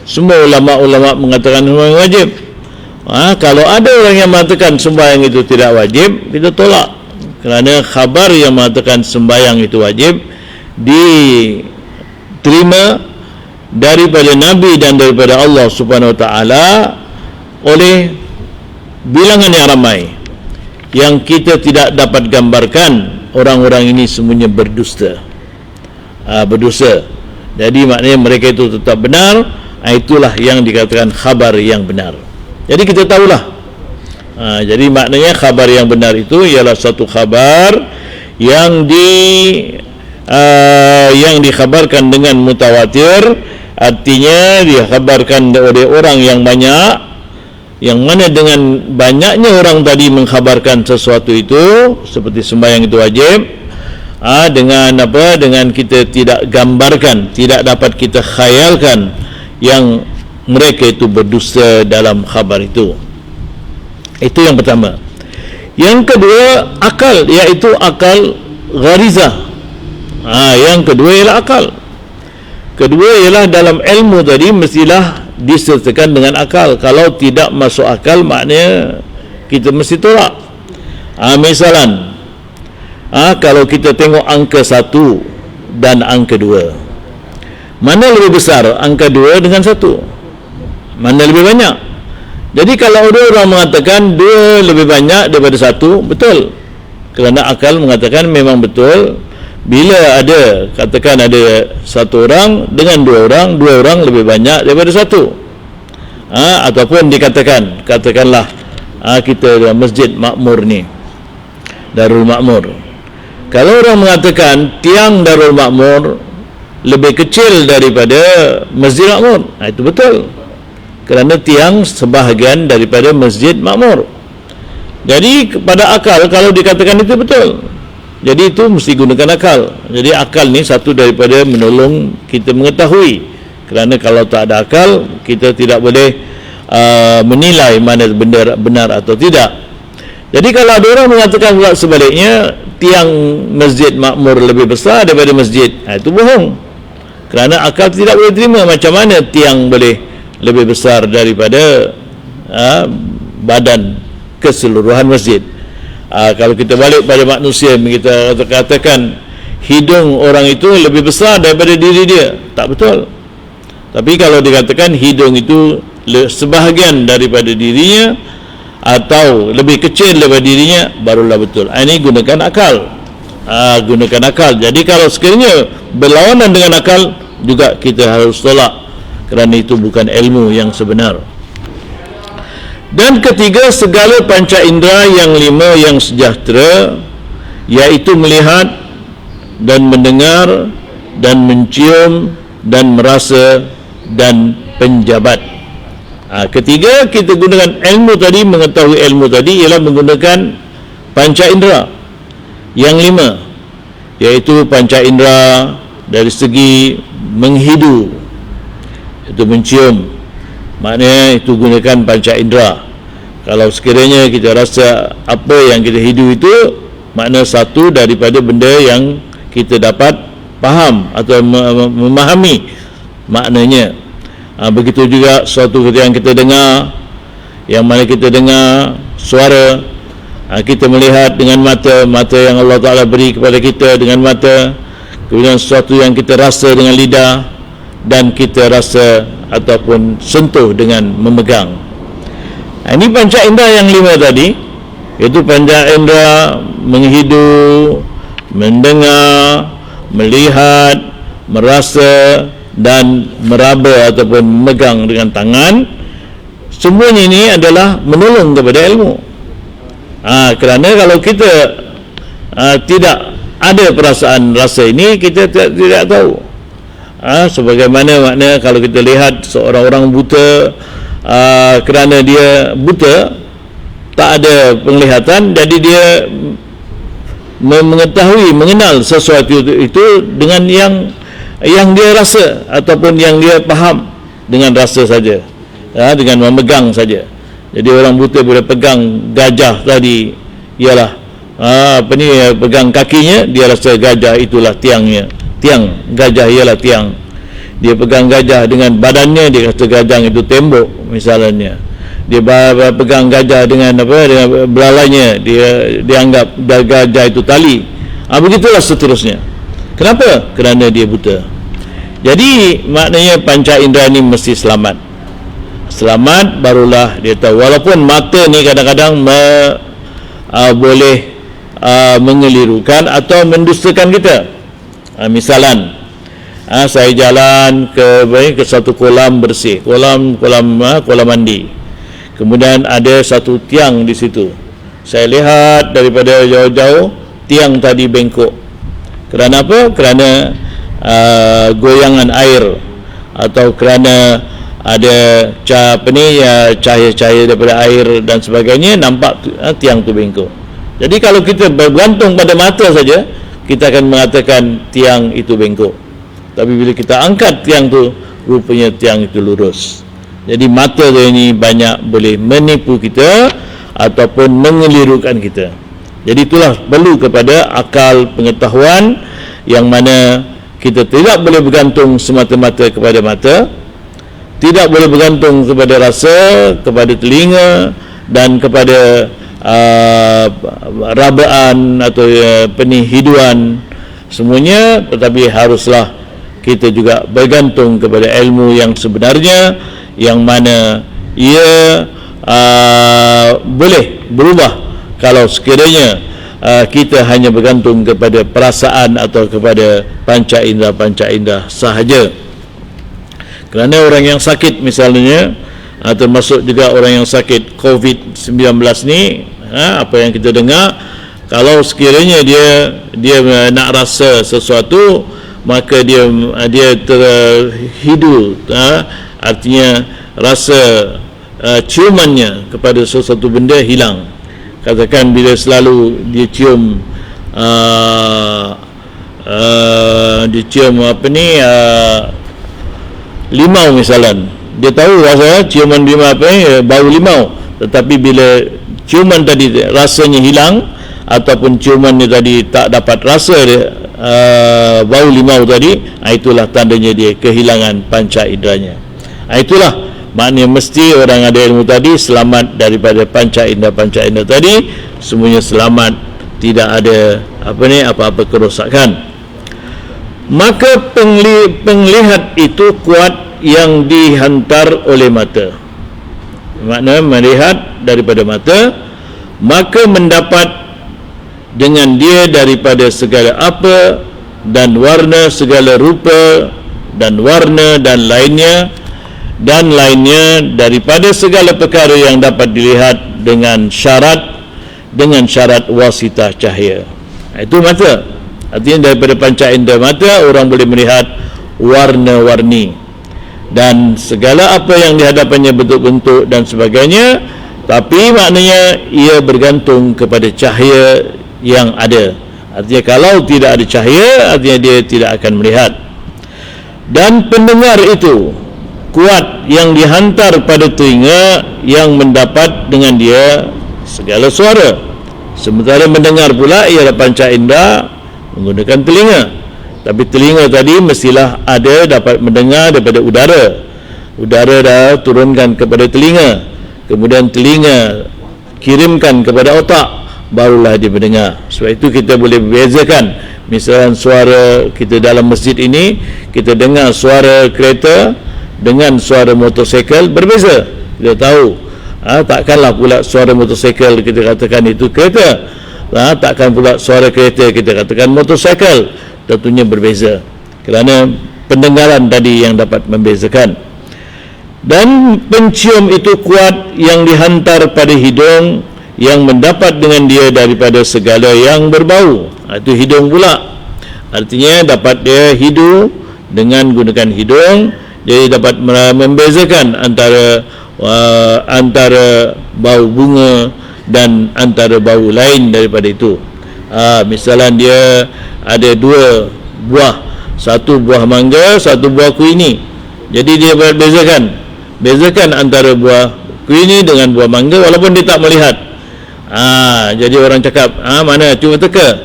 semua ulama-ulama mengatakan sembahyang wajib. Kalau ada orang yang mengatakan sembahyang itu tidak wajib, kita tolak, kerana khabar yang mengatakan sembahyang itu wajib diterima daripada Nabi dan daripada Allah Subhanahu Wa Taala oleh bilangan yang ramai, yang kita tidak dapat gambarkan orang-orang ini semuanya berdusta. Berdusta. Jadi maknanya mereka itu tetap benar. Itulah yang dikatakan khabar yang benar. Jadi kita tahulah. Jadi maknanya khabar yang benar itu ialah satu khabar yang dikhabarkan dengan mutawatir, artinya dikhabarkan oleh orang yang banyak, yang mana dengan banyaknya orang tadi mengkhabarkan sesuatu itu seperti sembahyang itu wajib, dengan apa? Dengan kita tidak gambarkan, tidak dapat kita khayalkan yang mereka itu berdusta dalam khabar itu. Itu yang pertama. Yang kedua, akal, iaitu akal gharizah. Yang kedua ialah akal. Kedua ialah dalam ilmu tadi mestilah disertakan dengan akal. Kalau tidak masuk akal, maknanya kita mesti tolak. Misalan, kalau kita tengok angka 1 dan angka 2, mana lebih besar, angka 2 dengan 1? Mana lebih banyak? Jadi kalau ada orang mengatakan 2 lebih banyak daripada 1, betul, kerana akal mengatakan memang betul. Bila ada, katakan ada satu orang dengan dua orang lebih banyak daripada satu. Ataupun katakanlah kita Masjid Makmur ni, Darul Makmur. Kalau orang mengatakan tiang Darul Makmur lebih kecil daripada Masjid Makmur, itu betul. Kerana tiang sebahagian daripada Masjid Makmur. Jadi pada akal kalau dikatakan itu betul. Jadi itu mesti gunakan akal. Jadi akal ni satu daripada menolong kita mengetahui. Kerana kalau tak ada akal, kita tidak boleh menilai mana benda benar atau tidak. Jadi kalau ada orang mengatakan pula sebaliknya, tiang Masjid Makmur lebih besar daripada masjid, itu bohong. Kerana akal tidak boleh terima macam mana tiang boleh lebih besar daripada badan keseluruhan masjid. Kalau kita balik pada manusia, kita katakan hidung orang itu lebih besar daripada diri dia, tak betul. Tapi kalau dikatakan hidung itu sebahagian daripada dirinya atau lebih kecil daripada dirinya, barulah betul. Ini gunakan akal. Gunakan akal. Jadi kalau sekiranya berlawanan dengan akal, juga kita harus tolak, kerana itu bukan ilmu yang sebenar. Dan ketiga, segala panca indera yang lima yang sejahtera, iaitu melihat dan mendengar dan mencium dan merasa dan penjabat. Ketiga, kita gunakan ilmu tadi, mengetahui ilmu tadi ialah menggunakan panca indera yang lima, iaitu panca indera dari segi menghidu, itu mencium, maknanya itu gunakan panca indera. Kalau sekiranya kita rasa apa yang kita hidu itu makna satu daripada benda yang kita dapat faham atau memahami maknanya. Begitu juga suatu yang kita dengar, yang mana kita dengar suara, kita melihat dengan mata yang Allah Ta'ala beri kepada kita dengan mata. Kemudian sesuatu yang kita rasa dengan lidah, dan kita rasa ataupun sentuh dengan memegang. Ini panca indera yang lima tadi, iaitu panca indera menghidu, mendengar, melihat, merasa dan meraba ataupun memegang dengan tangan. Semuanya ini adalah menolong kepada ilmu. Kerana kalau kita tidak ada perasaan rasa ini, kita tidak tahu. Sebagaimana makna kalau kita lihat seorang orang buta, kerana dia buta, tak ada penglihatan, jadi dia mengetahui, mengenal sesuatu itu dengan yang dia rasa ataupun yang dia faham dengan rasa saja, dengan memegang saja. Jadi orang buta boleh pegang gajah tadi, ialah pegang kakinya, dia rasa gajah itulah tiangnya. Tiang gajah ialah tiang. Dia pegang gajah dengan badannya, dia rasa gajah itu tembok misalnya. Dia pegang gajah dengan dengan belalainya, dia anggap gajah itu tali. Begitulah seterusnya. Kenapa? Kerana dia buta. Jadi maknanya panca indera ni mesti selamat. Selamat barulah dia tahu. Walaupun mata ni kadang-kadang boleh mengelirukan atau mendustakan kita. Misalan, saya jalan ke satu kolam bersih, kolam mandi. Kemudian ada satu tiang di situ. Saya lihat daripada jauh-jauh, tiang tadi bengkok. Kerana apa? Kerana goyangan air, atau kerana ada cahaya-cahaya daripada air dan sebagainya, nampak tiang tu bengkok. Jadi kalau kita bergantung pada mata saja, kita akan mengatakan tiang itu bengkok. Tapi bila kita angkat tiang tu, rupanya tiang itu lurus. Jadi mata ini banyak boleh menipu kita ataupun mengelirukan kita. Jadi itulah perlu kepada akal pengetahuan, yang mana kita tidak boleh bergantung semata-mata kepada mata, tidak boleh bergantung kepada rasa, kepada telinga, dan kepada rabaan atau penihiduan semuanya. Tetapi haruslah kita juga bergantung kepada ilmu yang sebenarnya, yang mana ia boleh berubah kalau sekiranya kita hanya bergantung kepada perasaan atau kepada panca indera sahaja. Kerana orang yang sakit misalnya, termasuk juga orang yang sakit COVID-19 ni, apa yang kita dengar, kalau sekiranya dia nak rasa sesuatu, maka dia terhidu, artinya rasa ciumannya kepada sesuatu benda hilang. Katakan bila selalu dia cium limau misalnya, dia tahu rasa ciuman limau bau limau, tetapi bila ciuman tadi rasanya hilang ataupun ciumannya tadi tak dapat rasa bau limau tadi, itulah tandanya dia kehilangan panca inderanya. Itulah maknanya mesti orang ada ilmu tadi selamat daripada panca indera tadi, semuanya selamat, tidak ada apa-apa kerosakan. Maka penglihat itu kuat yang dihantar oleh mata. Maknanya melihat daripada mata, maka mendapat dengan dia daripada segala apa dan warna, segala rupa dan warna dan lainnya daripada segala perkara yang dapat dilihat dengan syarat wasitah cahaya. Itu mata. Artinya daripada panca indera mata orang boleh melihat warna-warni dan segala apa yang dihadapannya, bentuk-bentuk dan sebagainya, tapi maknanya ia bergantung kepada cahaya yang ada. Artinya kalau tidak ada cahaya, artinya dia tidak akan melihat. Dan pendengar itu kuat yang dihantar pada telinga yang mendapat dengan dia segala suara. Sementara mendengar pula ialah panca indera menggunakan telinga. Tapi telinga tadi mestilah ada dapat mendengar daripada udara. Udara dah turunkan kepada telinga, kemudian telinga kirimkan kepada otak, barulah dia mendengar. Sebab itu kita boleh bezakan. Misalnya suara kita dalam masjid ini, kita dengar suara kereta dengan suara motosikal berbeza. Kita tahu, takkanlah pula suara motosikal kita katakan itu kereta, takkan pula suara kereta kita katakan motosikal. Tentunya berbeza kerana pendengaran tadi yang dapat membezakan. Dan pencium itu kuat yang dihantar pada hidung yang mendapat dengan dia daripada segala yang berbau. Itu hidung pula. Artinya dapat dia hidu dengan gunakan hidung, jadi dapat membezakan antara bau bunga dan antara bau lain daripada itu. Misalnya dia ada dua buah, satu buah mangga, satu buah kuini. Jadi dia bezakan antara buah kuini dengan buah mangga walaupun dia tak melihat. Jadi orang cakap, mana, cuma teka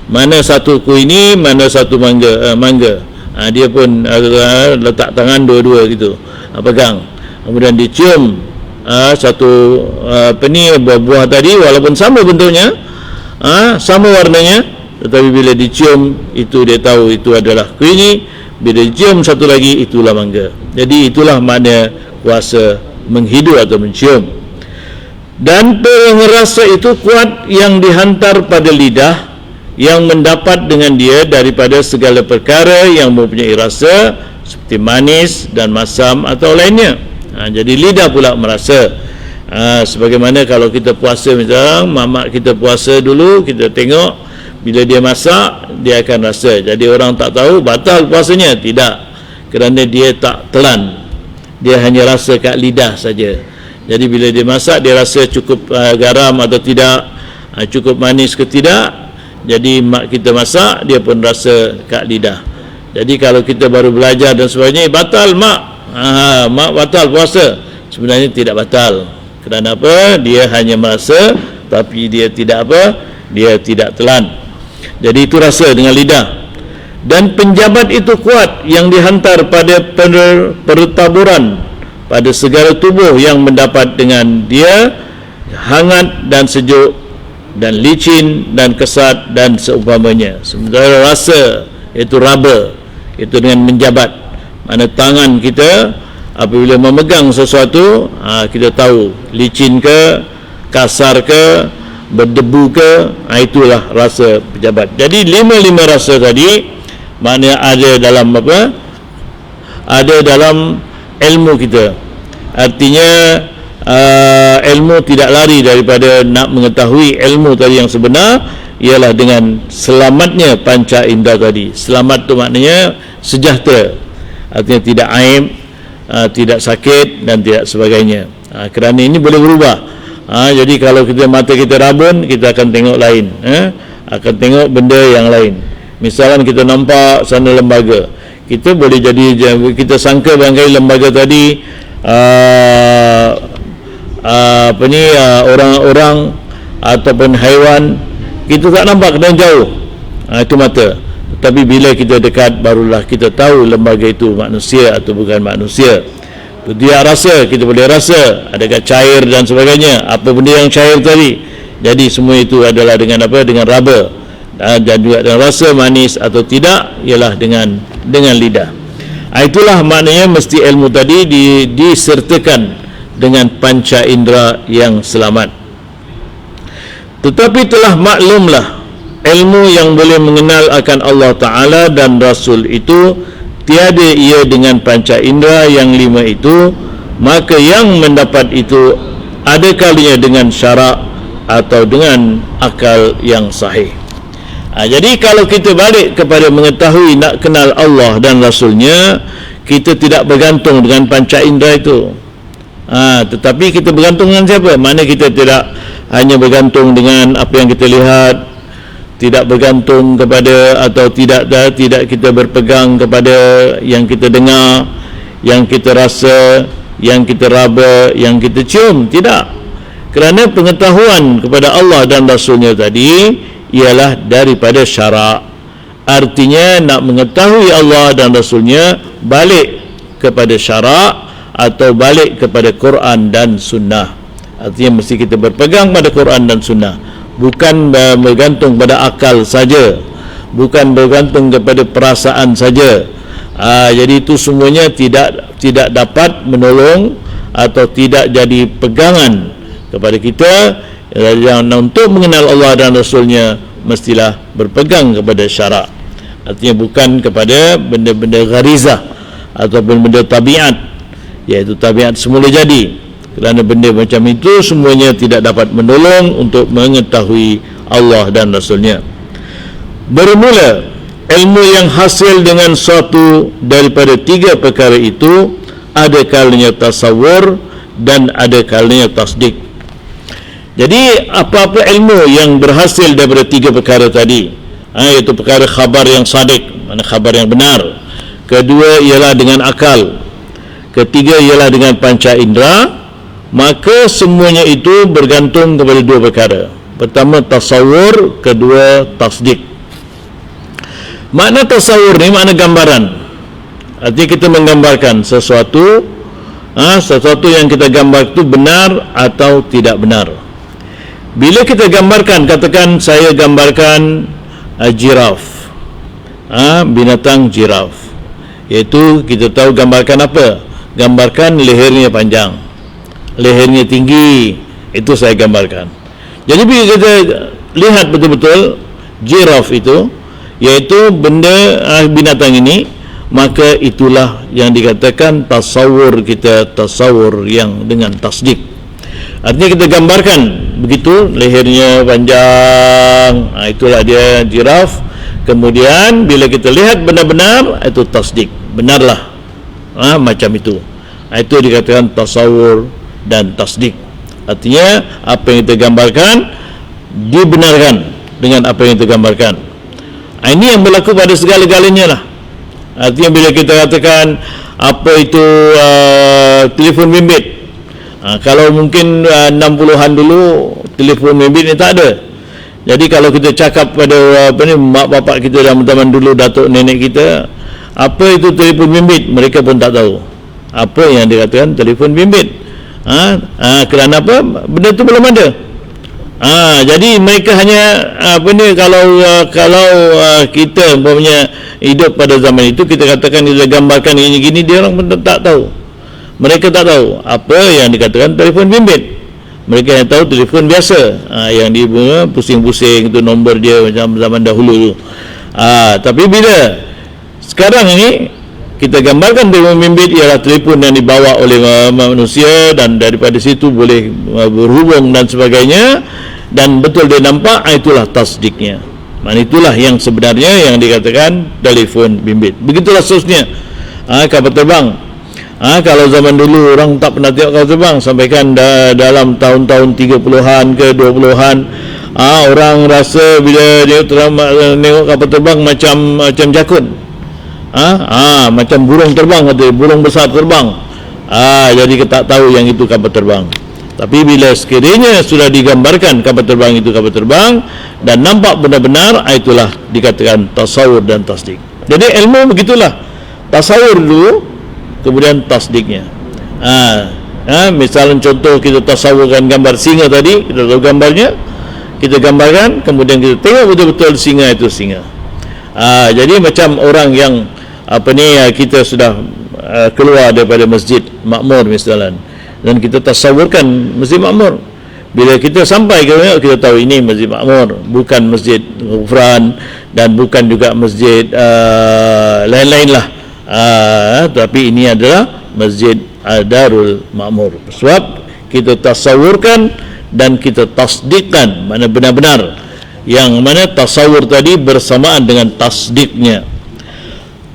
mana satu kuini, mana satu mangga. Dia pun letak tangan dua-dua gitu, pegang, kemudian dicium satu buah-buah tadi walaupun sama bentuknya, sama warnanya, tetapi bila dicium itu dia tahu itu adalah kuini, bila dicium satu lagi itulah mangga. Jadi itulah makna kuasa menghidu atau mencium. Dan pengerasa itu kuat yang dihantar pada lidah yang mendapat dengan dia daripada segala perkara yang mempunyai rasa seperti manis dan masam atau lainnya. Jadi lidah pula merasa. Sebagaimana kalau kita puasa, misalnya mamak kita puasa dulu, kita tengok bila dia masak dia akan rasa. Jadi orang tak tahu batal puasanya, tidak, kerana dia tak telan, dia hanya rasa kat lidah saja. Jadi bila dia masak dia rasa cukup garam atau tidak, cukup manis ke tidak. Jadi mak kita masak dia pun rasa kat lidah. Jadi kalau kita baru belajar dan sebagainya, batal mak, mak batal puasa, sebenarnya tidak batal. Kerana apa? Dia hanya merasa tapi dia tidak dia tidak telan. Jadi itu rasa dengan lidah. Dan penjabat itu kuat yang dihantar pada pertaburan pada segala tubuh yang mendapat dengan dia hangat dan sejuk dan licin dan kesat dan seumpamanya. Sementara rasa itu raba, itu dengan menjabat. Mana tangan kita apabila memegang sesuatu, kita tahu licin ke, kasar ke, berdebu ke, itulah rasa pejabat. Jadi lima rasa tadi maknanya ada dalam apa? Ada dalam ilmu kita. Artinya ilmu tidak lari daripada nak mengetahui ilmu tadi yang sebenar, ialah dengan selamatnya panca indera tadi. Selamat tu maknanya sejahtera, artinya tidak aib, tidak sakit dan tidak sebagainya. Kerana ini boleh berubah. Jadi kalau mata kita rabun, kita akan tengok lain, akan tengok benda yang lain. Misalnya kita nampak sana lembaga, kita boleh jadi, kita sangka barangkali lembaga tadi orang-orang ataupun haiwan, kita tak nampak dari jauh, itu mata. Tapi bila kita dekat, barulah kita tahu lembaga itu manusia atau bukan manusia. Dia rasa, kita boleh rasa adakah cair dan sebagainya, apa benda yang cair tadi. Jadi semua itu adalah dengan apa? Dengan raba, dan juga dengan rasa manis atau tidak, ialah dengan lidah. Itulah maknanya mesti ilmu tadi disertakan dengan panca indera yang selamat. Tetapi telah maklumlah ilmu yang boleh mengenal akan Allah Ta'ala dan Rasul itu tiada ia dengan panca indera yang 5 itu, maka yang mendapat itu ada kalinya dengan syarak atau dengan akal yang sahih. Jadi kalau kita balik kepada mengetahui nak kenal Allah dan Rasulnya, kita tidak bergantung dengan panca indera itu, tetapi kita bergantung dengan siapa? Mana kita tidak hanya bergantung dengan apa yang kita lihat, tidak bergantung kepada atau tidak kita berpegang kepada yang kita dengar, yang kita rasa, yang kita raba, yang kita cium. Tidak. Kerana pengetahuan kepada Allah dan Rasulnya tadi ialah daripada syarak. Artinya nak mengetahui Allah dan Rasulnya, balik kepada syarak atau balik kepada Quran dan Sunnah. Artinya mesti kita berpegang pada Quran dan Sunnah, bukan bergantung pada akal saja, bukan bergantung kepada perasaan saja. Jadi itu semuanya tidak dapat menolong atau tidak jadi pegangan kepada kita. Untuk mengenal Allah dan Rasulnya, mestilah berpegang kepada syarak. Artinya bukan kepada benda-benda gharizah ataupun benda tabiat, iaitu tabiat semula jadi. Kerana benda macam itu semuanya tidak dapat menolong untuk mengetahui Allah dan Rasulnya. Bermula ilmu yang hasil dengan suatu daripada 3 perkara itu, ada kalanya tasawur dan ada kalanya tasdik. Jadi apa-apa ilmu yang berhasil daripada 3 perkara tadi, iaitu perkara khabar yang sadik, mana khabar yang benar. Kedua ialah dengan akal. Ketiga ialah dengan panca indera. Maka semuanya itu bergantung kepada 2 perkara. Pertama tasawur, kedua tasdik. Makna tasawur ni makna gambaran. Artinya kita menggambarkan sesuatu, sesuatu yang kita gambar itu benar atau tidak benar. Bila kita gambarkan, katakan saya gambarkan jiraf, binatang jiraf, iaitu kita tahu gambarkan apa? Gambarkan lehernya panjang, lehernya tinggi, itu saya gambarkan. Jadi bila kita lihat betul-betul jiraf itu, iaitu benda binatang ini, maka itulah yang dikatakan tasawur kita, tasawur yang dengan tasdik. Artinya kita gambarkan begitu, lehernya panjang, itulah dia jiraf. Kemudian bila kita lihat benar-benar, itu tasdik, benarlah macam itu. Itu dikatakan tasawur dan tasdik. Artinya apa yang kita gambarkan dibenarkan dengan apa yang kita gambarkan. Ini yang berlaku pada segala-galanya lah. Artinya bila kita katakan apa itu telefon bimbit, kalau mungkin 60-an dulu telefon bimbit ni tak ada. Jadi kalau kita cakap pada mak bapak kita zaman dulu, datuk nenek kita, apa itu telefon bimbit, mereka pun tak tahu apa yang dikatakan telefon bimbit. Kerana apa? Benda itu belum ada. Jadi mereka hanya kalau kita umpamanya hidup pada zaman itu, kita katakan, kita gambarkan gini-gini, dia orang pun tak tahu. Mereka tak tahu apa yang dikatakan telefon bimbit. Mereka yang tahu telefon biasa, yang di pusing-pusing tu nombor dia macam zaman dahulu tu. Tapi bila sekarang ini kita gambarkan telefon bimbit ialah telefon yang dibawa oleh manusia, dan daripada situ boleh berhubung dan sebagainya, dan betul dia nampak, itulah tasdiknya. Maksudnya itulah yang sebenarnya yang dikatakan telefon bimbit. Begitulah seterusnya. Kapal terbang. Kalau zaman dulu orang tak pernah tengok kapal terbang, sampaikan dalam tahun-tahun 30-an ke 20-an, orang rasa bila dia tengok kapal terbang macam jakun. Macam burung terbang, kata burung besar terbang. Jadi kita tak tahu yang itu kapal terbang. Tapi bila sekiranya sudah digambarkan kapal terbang itu kapal terbang dan nampak benar-benar, itulah dikatakan tasawur dan tasdik. Jadi ilmu begitulah, tasawur dulu, kemudian tasdiknya. Misalnya contoh, kita tasawurkan gambar singa tadi, kita tahu gambarnya, kita gambarkan, kemudian kita tengok betul-betul singa itu singa. Jadi macam orang yang kita sudah keluar daripada Masjid Makmur misalnya, dan kita tasawurkan Masjid Makmur. Bila kita sampai kita tahu ini Masjid Makmur, bukan Masjid Ghufran, dan bukan juga masjid lain-lain lah. Tapi ini adalah Masjid Darul Makmur. Sebab kita tasawurkan dan kita tasdikkan, mana benar-benar, yang mana tasawur tadi bersamaan dengan tasdiknya.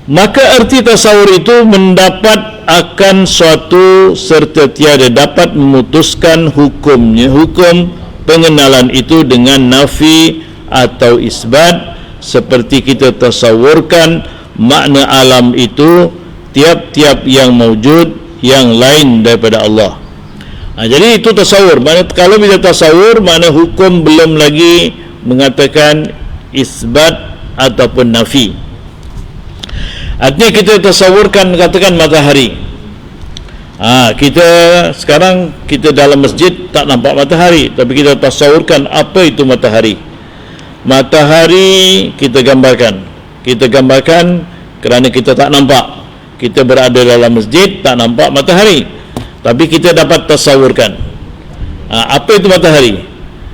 Maka arti tasawur itu mendapat akan suatu serta tiada dapat memutuskan hukumnya, hukum pengenalan itu dengan nafi atau isbat, seperti kita tasawurkan makna alam itu tiap-tiap yang mawjud yang lain daripada Allah. Jadi itu tasawur. Makna kalau bila tasawur, makna hukum belum lagi mengatakan isbat ataupun nafi. Artinya kita tasawurkan, katakan matahari. Kita sekarang kita dalam masjid tak nampak matahari, tapi kita tasawurkan apa itu matahari. Matahari kita gambarkan. Kita gambarkan kerana kita tak nampak. Kita berada dalam masjid, tak nampak matahari, tapi kita dapat tasawurkan apa itu matahari.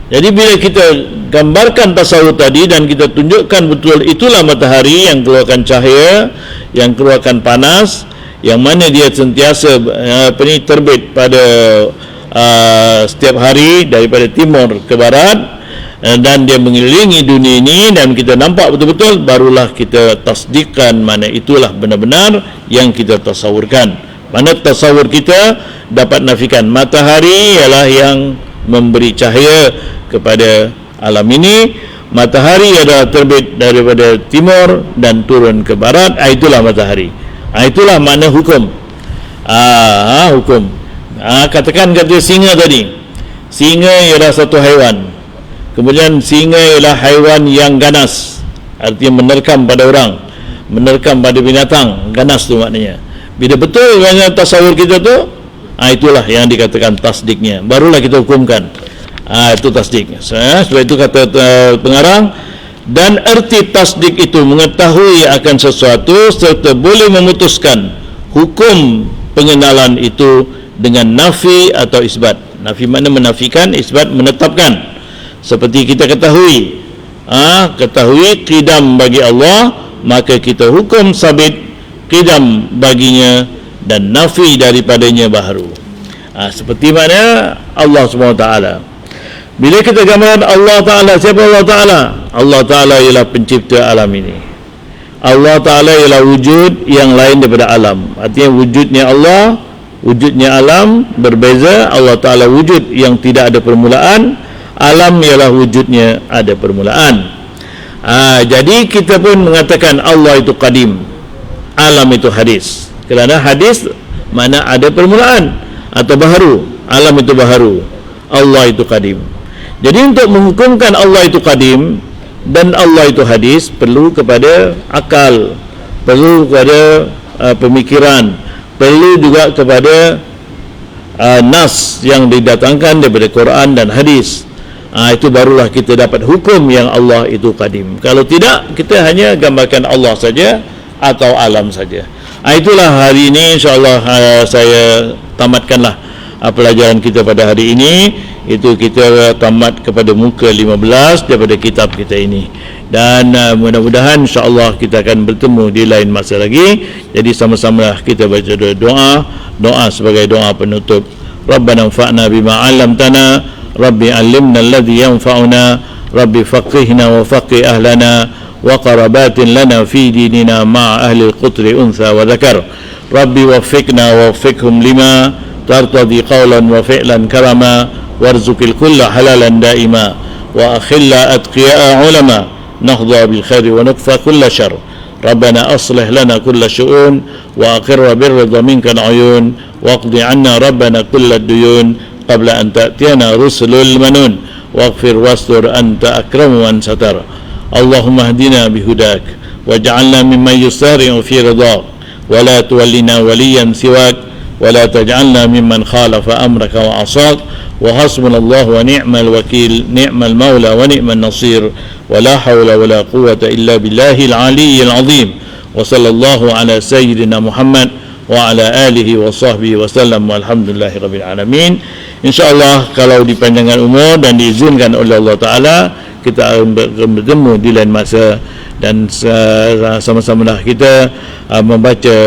Jadi bila kita gambarkan tasawur tadi dan kita tunjukkan betul itulah matahari yang keluarkan cahaya, yang keluarkan panas, yang mana dia sentiasa terbit pada setiap hari daripada timur ke barat, dan dia mengelilingi dunia ini, dan kita nampak betul-betul, barulah kita tasdikkan mana itulah benar-benar yang kita tasawurkan. Mana tasawur kita dapat nafikan matahari ialah yang memberi cahaya kepada alam ini. Matahari adalah terbit daripada timur dan turun ke barat, itulah matahari. Itulah makna hukum. Hukum. Katakan kata singa tadi. Singa ialah satu haiwan. Kemudian singa ialah haiwan yang ganas, artinya menerkam pada orang, menerkam pada binatang. Ganas tu maknanya. Bila betul banyak tasawur kita tu, itulah yang dikatakan tasdiknya. Barulah kita hukumkan. Itu tasdik. Sebab itu kata pengarang, dan erti tasdik itu mengetahui akan sesuatu serta boleh memutuskan hukum pengenalan itu dengan nafi atau isbat. Nafi makna menafikan, isbat menetapkan. Seperti kita ketahui, ketahui qidam bagi Allah, maka kita hukum sabit qidam baginya dan nafi daripadanya baharu. Seperti mana Allah SWT. Bila kita gambarkan Allah Ta'ala, siapa Allah Ta'ala? Allah Ta'ala ialah pencipta alam ini. Allah Ta'ala ialah wujud yang lain daripada alam. Artinya wujudnya Allah, wujudnya alam berbeza. Allah Ta'ala wujud yang tidak ada permulaan, alam ialah wujudnya ada permulaan. Jadi kita pun mengatakan Allah itu qadim, alam itu hadis. Kerana hadis mana ada permulaan atau baharu, alam itu baharu, Allah itu qadim. Jadi untuk menghukumkan Allah itu qadim dan Allah itu hadis, perlu kepada akal, perlu kepada pemikiran, perlu juga kepada nas yang didatangkan daripada Quran dan hadis. Itu barulah kita dapat hukum yang Allah itu qadim. Kalau tidak, kita hanya gambarkan Allah saja atau alam saja. Itulah hari ini insya-Allah saya tamatkanlah pelajaran kita pada hari ini, itu kita tamat kepada muka 15 daripada kitab kita ini. Dan mudah-mudahan insya-Allah kita akan bertemu di lain masa lagi. Jadi sama-samalah kita baca doa sebagai doa penutup. Rabbana anfa'na bima 'allamtana, Rabbi 'allimna alladhi yanfa'una, Rabbi faqihna wa faqih ahlana wa qarabatin lana fi dinina ma'a ahli al-qutri untha wa dhakar. Rabbi waffiqna wa waffiqhum lima tartadi qawlan wa fi'lan karama warzuqil kulla halalan daima wa akhilla atqiya'a ulama nahdha bil khairi wa nukfa kulla syarr. Rabbana aslih lana kulla syu'un wa aqirra birridha minka al-uyun waqdi 'anna rabbana kulla ad-duyun qabla an ta'tiyana rusulul manun waghfir wastur anta akramu man satar. Allahumma hdina bihudak waj'alna mimman yusari'u fi ridhak wa la tuwallina waliyan siwak wa la taj'alna mimman khalafa amraka wa 'asak wa hasbunallahu wa ni'mal wakil ni'mal maula wa ni'man nasir wa la hawla wa la quwwata illa billahil aliyyil azim wa sallallahu ala sayyidina Muhammad wa ala alihi wa sahbihi wa sallam walhamdulillahi rabbil alamin. InsyaAllah kalau dipanjangkan umur dan diizinkan oleh Allah Ta'ala, kita akan bertemu di lain masa. Dan sama-sama kita membaca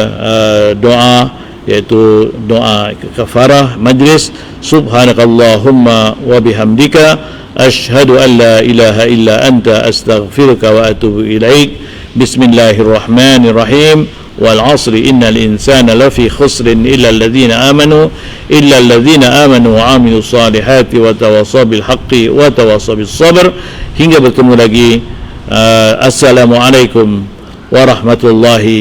doa, iaitu doa kafarah majlis. Subhanakallahumma wa bihamdika ashhadu an la ilaha illa anta astaghfiruka wa atubu ilaik. Bismillahirrahmanirrahim. Wal 'asri innal insana lafi khusrin illa alladhina amanu wa 'amilus salihati wa tawassaw bil haqqi wa tawassaw bis sabr. Hingga bertemu lagi. Assalamualaikum warahmatullahi